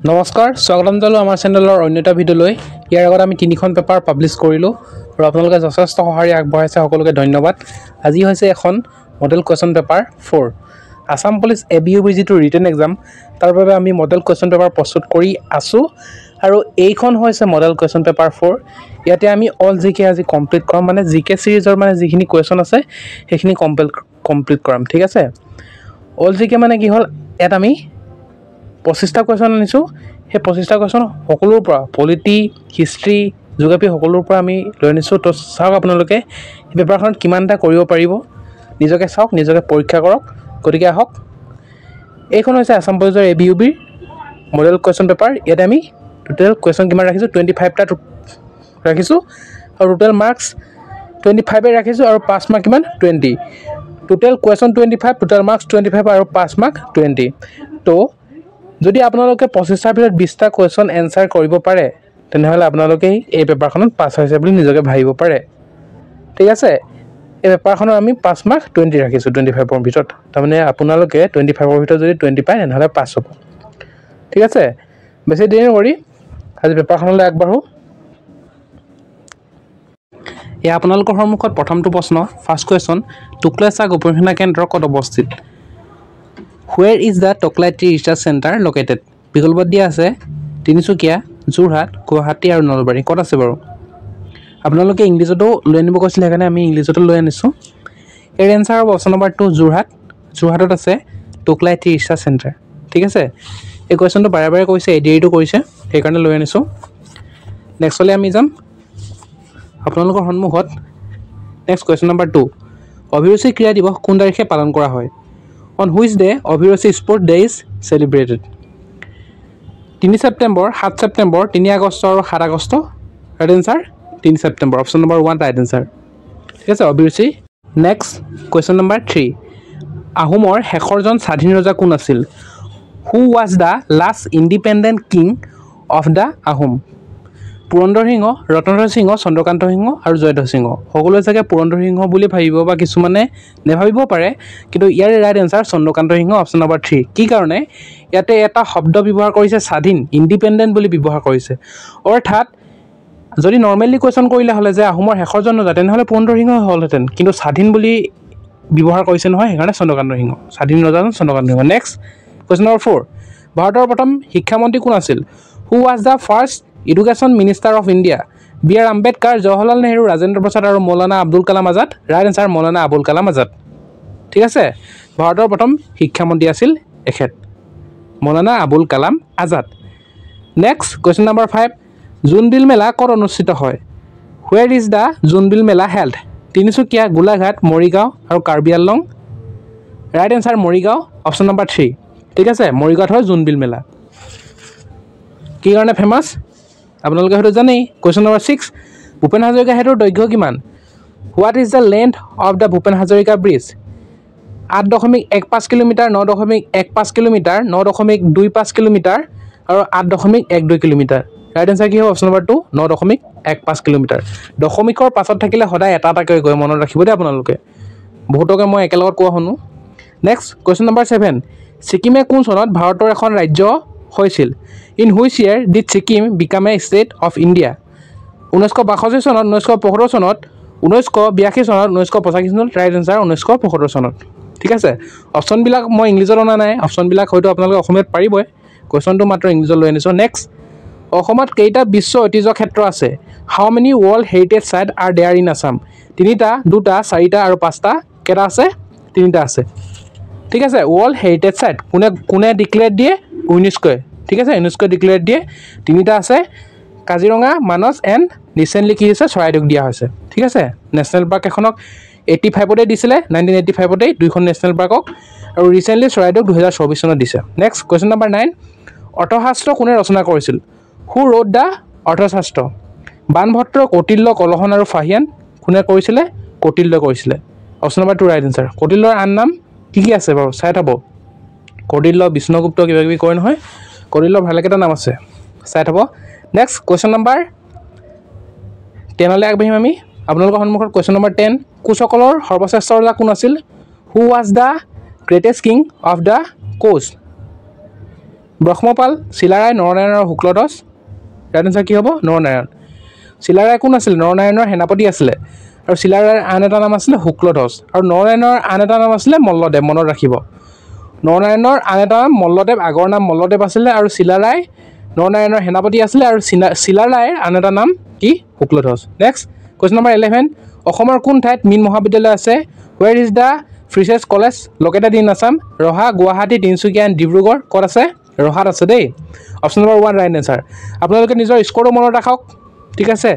নমস্কাৰ স্বাগতম জনালো আমাৰ চেনেলৰ অন্য এটা ভিডিঅ'লৈ। ইয়াৰ আগত আমি তিনিখন পেপাৰ পাব্লিছ কৰিলোঁ আৰু আপোনালোকে যথেষ্ট সঁহাৰি আগবঢ়াইছে, সকলোকে ধন্যবাদ। আজি হৈছে এখন model question paper 4 Assam police ABUB যিটো ৰিটেন এক্সাম, তাৰ বাবে আমি মডেল কুৱেশ্যন পেপাৰ প্ৰস্তুত কৰি আছোঁ আৰু এইখন হৈছে মডেল কুৱেশ্যন পেপাৰ 4। ইয়াতে আমি অল জিকে আজি কমপ্লিট কৰাম, মানে জিকে চিৰিজৰ মানে যিখিনি কুৱেশ্যন আছে সেইখিনি কমপ্লিট কৰাম, ঠিক আছে। অল জিকে মানে কি হ'ল, ইয়াত আমি 25টা কুৱেশ্যন আনিছোঁ। সেই 25টা কুৱেশ্যন সকলোৰ পৰা পলিটি, হিষ্ট্ৰী, জিঅ'গ্ৰাফী সকলোৰ পৰা আমি লৈ আনিছোঁ। তো চাওক আপোনালোকে এই পেপাৰখনত কিমানটা কৰিব পাৰিব, নিজকে চাওক, নিজকে পৰীক্ষা কৰক। গতিকে আহক, এইখন হৈছে আছাম পুলিচৰ ABUBৰ মডেল কুৱেশ্যন পেপাৰ। ইয়াতে আমি টোটেল কুৱেশ্যন কিমান ৰাখিছোঁ, 25টা ৰাখিছোঁ আৰু টোটেল মাৰ্কছ 25 ৰাখিছোঁ আৰু পাছ মাৰ্ক কিমান 20। টোটেল কুৱেশ্যন 25, টোটেল মাৰ্কছ 25 আৰু পাছ মাৰ্ক 20। তো যদি আপোনালোকে 25টাৰ ভিতৰত 20টা কুৱেশ্যন এনচাৰ কৰিব পাৰে, তেনেহ'লে আপোনালোকে এই পেপাৰখনত পাছ হৈছে বুলি নিজকে ভাবিব পাৰে, ঠিক আছে। এই পেপাৰখনৰ আমি পাছ মাৰ্ক 20 ৰাখিছোঁ 25ৰ ভিতৰত। তাৰমানে আপোনালোকে 25ৰ ভিতৰত যদি 20 পায় তেনেহ'লে পাছ হ'ব, ঠিক আছে। বেছি দেৰি নকৰি আজি পেপাৰখনলৈ আগবাঢ়োঁ। এয়া আপোনালোকৰ সন্মুখত প্ৰথমটো প্ৰশ্ন, ফাৰ্ষ্ট কুৱেশ্যন। টুকলাইচাক গৱেষণা কেন্দ্ৰ ক'ত অৱস্থিত? Where is the Toklai Tree Research Center located? বিকল্পত দিয়া আছে তিনিচুকীয়া, যোৰহাট, গুৱাহাটী আৰু নলবাৰী। ক'ত আছে বাৰু? আপোনালোকে ইংলিছতো লৈ আনিব কৈছিলে, সেইকাৰণে আমি ইংলিছতো লৈ আনিছোঁ। ইয়াৰ এনচাৰ হ'ব অপশ্যন নম্বৰ 2 যোৰহাট। যোৰহাটত আছে টোকলাই ট্ৰি ৰিচাৰ্চ চেণ্টাৰ, ঠিক আছে। এই কুৱেশ্যনটো বাৰে বাৰে কৈছে, এডিআৰিটো কৰিছে, সেইকাৰণে লৈ আনিছোঁ। নেক্সটলৈ আমি যাম আপোনালোকৰ সন্মুখত। নেক্সট কুৱেশ্যন নম্বৰ 2, অভিৰুচি ক্ৰীড়া দিৱস কোন তাৰিখে পালন কৰা হয়? On which day অভিৰুচি sport day is celebrated? 3 September, 7 September, 3 August আৰু 7 August. Right answer 3 September, option number 1 right answer, ঠিক আছে। অভিৰুচি। নেক্সট কুৱেশ্যন নম্বৰ 3, আহোমৰ শেষৰজন স্বাধীন ৰজা কোন আছিল? Who was the last independent king of the Ahom? Purandar Singha, Ratnadhwaj Singha, Chandrakanta Singha আৰু জয়ধ্বজ সিংহ। সকলোৱে চাগে পুৰন্দৰ সিংহ বুলি ভাবিব বা কিছুমানে নেভাবিব পাৰে, কিন্তু ইয়াৰ ৰাইট এনচাৰ চন্দ্ৰকান্ত সিংহ, অপশ্যন নম্বৰ 3। কি কাৰণে? ইয়াতে এটা শব্দ ব্যৱহাৰ কৰিছে, স্বাধীন, ইণ্ডিপেণ্ডেণ্ট বুলি ব্যৱহাৰ কৰিছে। অৰ্থাৎ যদি নৰ্মেলি কুৱেশ্যন কৰিলে হ'লে যে আহোমৰ শেষৰজন ৰজা, তেনেহ'লে পুৰন্দৰ সিংহ হ'লহেঁতেন, কিন্তু স্বাধীন বুলি ব্যৱহাৰ কৰিছে নহয়, সেইকাৰণে চন্দ্ৰকান্ত সিংহ, স্বাধীন ৰজাজন Chandrakanta Singha. Next question number 4, ভাৰতৰ প্ৰথম শিক্ষামন্ত্ৰী কোন আছিল? Who was the first education minister of India? B.R. Ambedkar, Jawaharlal Nehru, Rajendra Prasad আৰু মৌলানা আবুল কালাম আজাদ। ৰাইট এনচাৰ মৌলানা আবুল কালাম আজাদ, ঠিক আছে। ভাৰতৰ প্ৰথম শিক্ষামন্ত্ৰী আছিল এখেত, Maulana Abul Kalam Azad. Next question number 5, Jonbeel Mela ক'ত অনুষ্ঠিত হয়? Where is the Jonbeel Mela held? Tinsukia, Golaghat, Morigaon আৰু Karbi Anglong. Right answer Morigaon, option number 3, ঠিক আছে। মৰিগাঁৱত হয় জোনবিল মেলা। কি কাৰণে ফেমাছ আপোনালোকে হয়তো জানেই। কুৱেশ্যন নম্বৰ 6, ভূপেন হাজৰিকা সেতুৰ দৈৰ্ঘ্য কিমান? What is the length of the Bhupen Hazarika bridge? 8.15 kilometre, 9.15 kilometre, 9.25 kilometre আৰু 8.12 কিলোমিটাৰ। ৰাইট এনচাৰ কি হ'ব? Option number 2 9.15 kilometre. দশমিকৰ পাছত থাকিলে সদায় এটা এটাকৈ গৈ মনত ৰাখিব দেই আপোনালোকে, বহুতকে মই একেলগত কোৱা শুনো। নেক্সট কুৱেশ্যন নম্বৰ 7, ছিকিমে কোন চনত ভাৰতৰ এখন ৰাজ্য হৈছিল? In which year did Sikkim become a state of India? 1962 চনত, 1975 চনত, 1982 চনত, 1985 চনত। ৰাইট এনচাৰ 1975 চনত, ঠিক আছে। অপশ্যনবিলাক মই ইংলিছত অনা নাই, অপশ্যনবিলাক হয়তো আপোনালোকে অসমীয়াত পাৰিবই, কুৱেশ্যনটো মাত্ৰ ইংলিছত লৈ আনিছোঁ। নেক্সট, অসমত কেইটা বিশ্ব ঐতিহ্য ক্ষেত্ৰ আছে? How many world heritage site are there in Assam? 3টা, 2টা, 4টা আৰু 5টা। কেইটা আছে? 3টা আছে, ঠিক আছে। ৱৰ্ল্ড হেৰিটেজ চাইট কোনে ডিক্লেয়াৰ দিয়ে? ইউনেস্ক'য়ে, ঠিক আছে, ইউনেস্ক'য়ে ডিক্লেয়াৰ দিয়ে। 3টা আছে, কাজিৰঙা, মানস এণ্ড ৰিচেণ্টলি কি হৈছে চৰাইদেউক দিয়া হৈছে, ঠিক আছে। নেশ্যনেল পাৰ্ক এখনক 85তে দিছিলে, 1985তে 2খন নেশ্যনেল পাৰ্কক, আৰু ৰিচেণ্টলি চৰাইদেউক 2024 চনত দিছে। নেক্সট কুৱেশ্যন নম্বৰ 9, অৰ্থশাস্ত্ৰ কোনে ৰচনা কৰিছিল? হু ৰোড দ্য অৰ্থশাস্ত্ৰ? বানভট্ট, কৌটিল্য, কলহন আৰু ফাহিয়ান। কোনে কৰিছিলে? কৌটিল্যই কৰিছিলে, অপশ্যন নম্বৰ 2 ৰাইট এনচাৰ। কৌটিল্যৰ আন নাম কি কি আছে বাৰু চাই থ'ব। কৌটিল্য, বিষ্ণুগুপ্ত, কিবা কিবি কয় নহয়, কৌটিল্যৰ ভালেকেইটা নাম আছে, চাই থ'ব। নেক্সট কুৱেশ্যন নম্বৰ 10লৈ আগবাঢ়িম আমি আপোনালোকৰ সন্মুখত। কুৱেশ্যন নম্বৰ 10, কোচসকলৰ সৰ্বশ্ৰেষ্ঠ ৰজা কোন আছিল? Who was the greatest king of the Koch? Brahmapala, Chilarai, Naranarayan আৰু শুক্লধ্বজ। ৰাইট এনচাৰ কি হ'ব? নৰনাৰায়ণ। চিলাৰায় কোন আছিলে? নৰনাৰায়ণৰ সেনাপতি আছিলে আৰু চিলাৰায়ৰ আন এটা নাম আছিলে শুক্লধ্বজ আৰু নৰনাৰায়ণৰ আন এটা নাম আছিলে মল্লদেৱ। মনত ৰাখিব, নৰনাৰায়ণৰ আন এটা নাম মল্লদেৱ, আগৰ নাম মল্লদেৱ আছিলে আৰু চিলাৰায় নৰনাৰায়ণৰ সেনাপতি আছিলে আৰু চিলাৰায়ৰ আন এটা নাম কি? শুক্লধ্বজ। নেক্সট কুৱেশ্যন নম্বৰ 11, অসমৰ কোন ঠাইত মীন মহাবিদ্যালয় আছে? Where is the fisheries college located in Assam? Raha, Guwahati, Tinsukia and Dibrugarh. ক'ত আছে? ৰহাত আছে দেই। Option number 1 right answer. আপোনালোকে নিজৰ স্ক'ৰটো মনত ৰাখক, ঠিক আছে?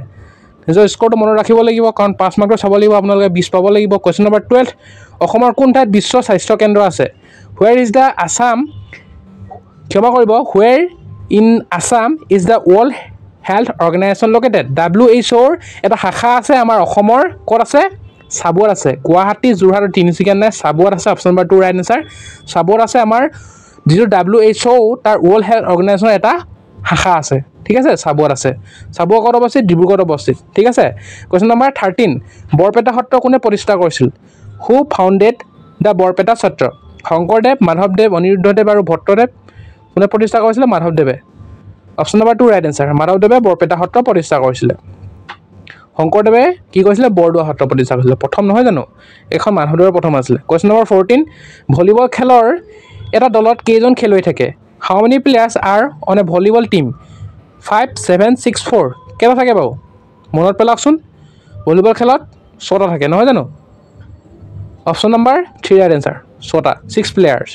নিজৰ স্ক'ৰটো মনত ৰাখিব লাগিব কাৰণ 5 মাৰ্কটো চাব লাগিব, আপোনালোকে 20 পাব লাগিব। কুৱেশ্যন নম্বৰ 12, অসমৰ কোন ঠাইত বিশ্ব স্বাস্থ্য কেন্দ্ৰ আছে? ৱেৰ ইজ দ্য আছাম, ক্ষমা কৰিব, where in Assam is the world health organization located? WHOৰ এটা শাখা আছে আমাৰ অসমৰ। ক'ত আছে? চাবুৱাত আছে। গুৱাহাটী, যোৰহাট আৰু তিনিচুকীয়াত নাই, চাবুৱাত আছে। Option number 2 right answer. চাবুৱাত আছে আমাৰ যিটো WHO তাৰ ৱৰ্ল্ড হেল্থ অৰ্গেনাইজেশ্যনৰ এটা শাখা আছে, ঠিক আছে? চাবুৱাত আছে। চাবুৱা ক'ত অৱস্থিত? ডিব্ৰুগড়ত অৱস্থিত, ঠিক আছে? কুৱেশ্যন নম্বৰ 13, বৰপেটা সত্ৰ কোনে প্ৰতিষ্ঠা কৰিছিল? হু ফাউণ্ডেড দ্য বৰপেটা সত্ৰ? শংকৰদেৱ, মাধৱদেৱ, অনিৰুদ্ধদেৱ আৰু ভট্টদেৱ। কোনে প্ৰতিষ্ঠা কৰিছিলে? মাধৱদেৱে। Option number 2 right answer. মাধৱদেৱে বৰপেটা সত্ৰ প্ৰতিষ্ঠা কৰিছিলে। শংকৰদেৱে কি কৰিছিলে? বৰদোৱা সত্ৰ প্ৰতিষ্ঠা কৰিছিলে। প্ৰথম নহয় জানো? এখন মাধৱদেৱৰ প্ৰথম আছিলে। কুৱেশ্যন নম্বৰ 14, ভলীবল খেলৰ এটা দলত কেইজন খেলুৱৈ থাকে? How many players are on a volleyball team? 5, 7, 6, 4। কেইটা থাকে বাৰু? মনত পেলাওকচোন। ভলীবল খেলত 6টা থাকে, নহয় জানো? Option number 3 right answer. 6টা, 6 প্লেয়াৰ্ছ।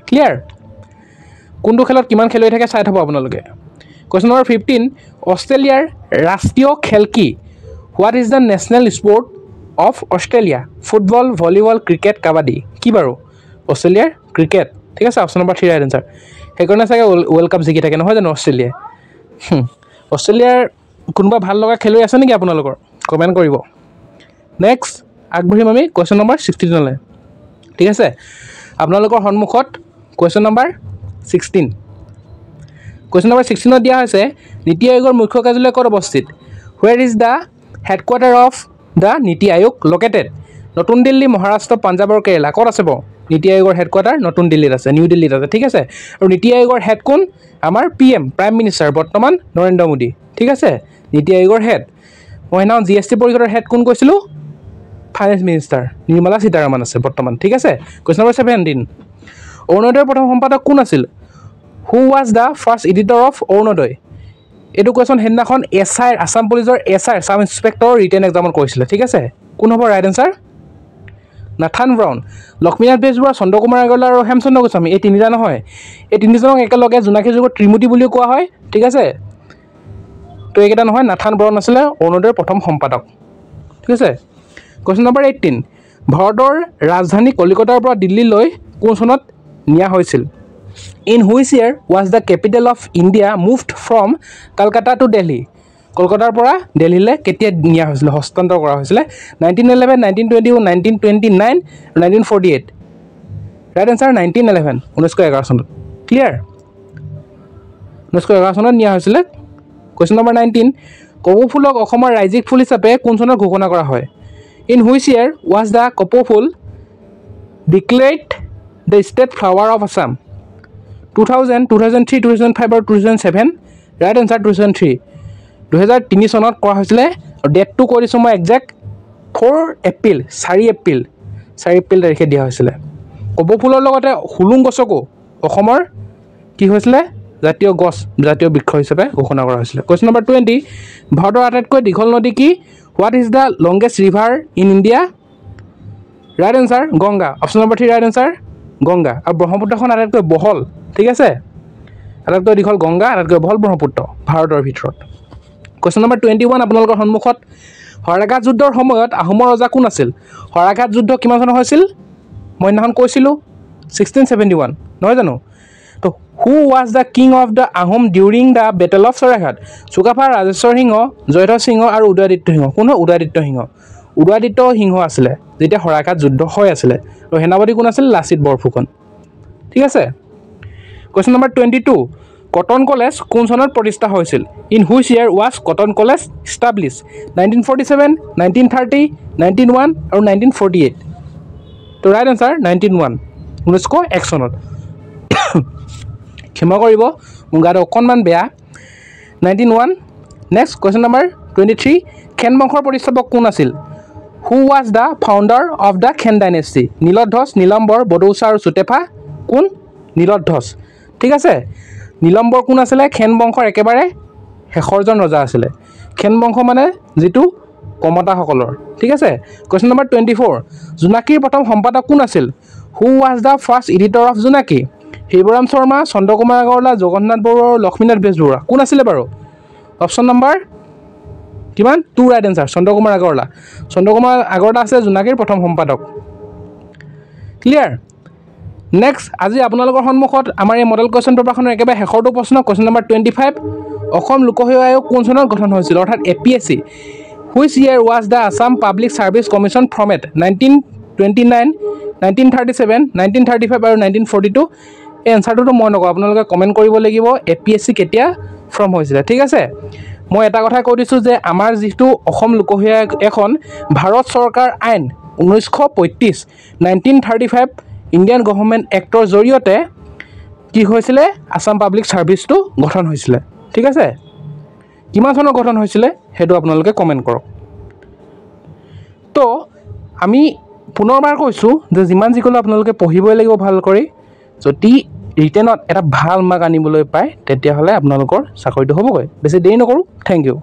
ক্লিয়াৰ? কোনটো খেলত কিমান খেলুৱৈ থাকে চাই থ'ব আপোনালোকে। কুৱেশ্যন নম্বৰ 15, অষ্ট্ৰেলিয়াৰ ৰাষ্ট্ৰীয় খেল কি? What is the national sport of Australia? Football, volleyball, cricket, kabaddi. কি বাৰু? অষ্ট্ৰেলিয়াৰ ক্ৰিকেট, ঠিক আছে? Option number 3 right answer. সেইকাৰণে চাগে ৱৰ্ল্ড কাপ জিকি থাকে, নহয় জানো অষ্ট্ৰেলিয়াই? অষ্ট্ৰেলিয়াৰ কোনোবা ভাল লগা খেলুৱৈ আছে নেকি আপোনালোকৰ? কমেণ্ট কৰিব। নেক্সট আগবাঢ়িম আমি কুৱেশ্যন নম্বৰ 16লৈ, ঠিক আছে? আপোনালোকৰ সন্মুখত কুৱেশ্যন নম্বৰ 16। কুৱেশ্যন নম্বৰ 16ত দিয়া হৈছে, নীতি আয়োগৰ মুখ্য কাৰ্যালয় ক'ত অৱস্থিত? ৱেৰ is the headquarter of the নীতি আয়োগ লোকেটেড? নতুন দিল্লী, মহাৰাষ্ট্ৰ, পাঞ্জাৱ আৰু কেৰেলা। ক'ত আছে বাৰু? নীতি আয়োগৰ হেডকোৱাৰ্টাৰ নতুন দিল্লীত আছে, নিউ দিল্লীত আছে, ঠিক আছে? আৰু নীতি আয়োগৰ হেড কোন? আমাৰ PM, প্ৰাইম মিনিষ্টাৰ, বৰ্তমান নৰেন্দ্ৰ মোদী, ঠিক আছে? নীতি আয়োগৰ হেড। মই সেইদিনাখন GST পৰিষদৰ হেড কোন কৈছিলোঁ? ফাইনেন্স মিনিষ্টাৰ নিৰ্মলা সীতাৰামন আছে বৰ্তমান, ঠিক আছে? কুৱেশ্যন নম্বৰ 17, অৰুণোদয়ৰ প্ৰথম সম্পাদক কোন আছিল? Who was the first editor of Arunodoi? এইটো কুৱেশ্যন সেইদিনাখন SI আছাম পুলিচৰ SI ছাব ইনস্পেক্টৰৰ ৰিটেন এক্সামত কৰিছিলে, ঠিক আছে? কোন হ'ব right answer? Nathan Brown. Lakshminath Bezbaroa, Chandrakumar Agarwala আৰু হেমচন্দ্ৰ গোস্বামী, এই তিনিটা নহয়, এই তিনিজনক একেলগে জোনাকী যুগৰ ত্ৰিমূৰ্তি বুলিও কোৱা হয়, ঠিক আছে? তো এইকেইটা নহয়, নাথান ব্ৰাউন আছিলে অৰুণোদয়ৰ প্ৰথম সম্পাদক, ঠিক আছে? কুৱেশ্যন নম্বৰ 18, ভাৰতৰ ৰাজধানী কলিকতাৰ পৰা দিল্লীলৈ কোন চনত নিয়া হৈছিল? In which year was the capital of India moved from Kolkata to Delhi? কলকাতাৰ পৰা দিল্লীলৈ কেতিয়া নিয়া হৈছিলে, হস্তান্তৰ কৰা হৈছিলে? 1911, 1921, 1929 আৰু 1948? ৰাইট এনচাৰ 1911, 1911 চনত। ক্লিয়াৰ? 1911 চনত নিয়া হৈছিলে। কুৱেশ্যন নম্বৰ 19, কপৌ ফুলক অসমৰ ৰাজ্যিক ফুল হিচাপে কোন চনত ঘোষণা কৰা হয়? In which year was the Kopou phool declared the state flower of Assam? 2000, 2003, 2005 আৰু 2007? Right answer 2003। 2003 চনত কৰা হৈছিলে আৰু ডেটটো কৈ দিছোঁ মই একজেক্ট, 4 এপ্ৰিল, 4 এপ্ৰিল তাৰিখে দিয়া হৈছিলে। কপৌ ফুলৰ লগতে হুলুং গছকো অসমৰ কি হৈছিলে? জাতীয় গছ, জাতীয় বৃক্ষ হিচাপে ঘোষণা কৰা হৈছিলে। কুৱেশ্যন নম্বৰ 20, ভাৰতৰ আটাইতকৈ দীঘল নদী কি? What is the longest river in India? Right answer Ganga. Option number 3 right answer Ganga. আৰু ব্ৰহ্মপুত্ৰখন আটাইতকৈ বহল, ঠিক আছে? আটাইতকৈ দীঘল গংগা, আটাইতকৈ বহল ব্ৰহ্মপুত্ৰ ভাৰতৰ ভিতৰত। কুৱেশ্যন নম্বৰ 21 আপোনালোকৰ সন্মুখত, শৰাইঘাট যুদ্ধৰ সময়ত আহোমৰ ৰজা কোন আছিল? শৰাইঘাট যুদ্ধ কিমান চনত হৈছিল? মই সেইদিনাখন কৈছিলোঁ 1671, নহয় জানো? তো who was the king of the Ahom during the battle of Saraighat? Sukaphaa, Rajeswar Singha, Jayadhwaj Singha আৰু উদয়াদিত্য সিংহ। কোন হয়? উদয়াদিত্য সিংহ। উদয়াদিত্য সিংহ আছিলে যেতিয়া শৰাইঘাট যুদ্ধ হৈ আছিলে। আৰু সেনাপতি কোন আছিল? লাচিত বৰফুকন, ঠিক আছে? কুৱেশ্যন নম্বৰ 22, কটন কলেজ কোন চনত প্ৰতিষ্ঠা হৈছিল? In which year was cotton college establish? 1947, 1930, 1901 আৰু 1948? তো ৰাইট এনচাৰ 1901, 1901 চনত। ক্ষমা কৰিব মোৰ গাটো অকণমান বেয়া 1901 নেক্সট কুৱেশ্যন নম্বৰ 23 খেন বংশৰ প্ৰতিষ্ঠাপক কোন আছিল who was the founder of the Khen dynasty Niladhwaj Nilambar Baraucha আৰু চুতেফা কোন নীলধ্বজ ঠিক আছে নীলম্বৰ কোন আছিলে খেন বংশৰ একেবাৰে শেষৰজন ৰজা আছিলে খেন বংশ মানে যিটো কমতাসকলৰ ঠিক আছে কুৱেশ্যন নম্বৰ 24 জোনাকীৰ প্ৰথম সম্পাদক কোন আছিল who was the first editor of Jonaki Shivaram Sharma Chandrakumar Agarwala Jagannath Barua আৰু লক্ষ্মীনাথ বেজবৰুৱা কোন আছিলে বাৰু অপশ্যন নম্বৰ কিমান 2 ৰাইট এনসাৰ চন্দ্ৰকুমাৰ আগৰৱালা আছে জোনাকীৰ প্ৰথম সম্পাদক ক্লিয়াৰ নেক্সট আজি আপোনালোকৰ সন্মুখত আমাৰ এই মডেল কুৱেশ্যন পেপাৰখনৰ একেবাৰে শেষৰটো প্ৰশ্ন কুৱেশ্যন নম্বৰ 25 অসম লোকসেৱা আয়োগ কোন চনত গঠন হৈছিল অৰ্থাৎ APSC which year was the Assam public service commission format 1929 1937 1935 আৰু 1942 এই এনসাৰটো মই নকওঁ আপোনালোকে কমেণ্ট কৰিব লাগিব APSC কেতিয়া ফৰ্ম হৈছিলে ঠিক আছে মই এটা কথা কৈ দিছোঁ যে আমাৰ যিটো অসম লোকসেৱা এখন ভাৰত চৰকাৰ আইন 1935 1935 ইণ্ডিয়ান গভৰ্ণমেণ্ট এক্টৰ জৰিয়তে কি হৈছিলে আছাম পাব্লিক ছাৰ্ভিচটো গঠন হৈছিলে ঠিক আছে কিমান চনত গঠন হৈছিলে সেইটো আপোনালোকে কমেণ্ট কৰক তো আমি পুনৰবাৰ কৈছোঁ যে যিমান যিকোনো আপোনালোকে পঢ়িবই লাগিব ভাল কৰি যদি ৰিটেনত এটা ভাল মাৰ্ক আনিবলৈ পায় তেতিয়াহ'লে আপোনালোকৰ চাকৰিটো হ'বগৈ বেছি দেৰি নকৰোঁ থেংক ইউ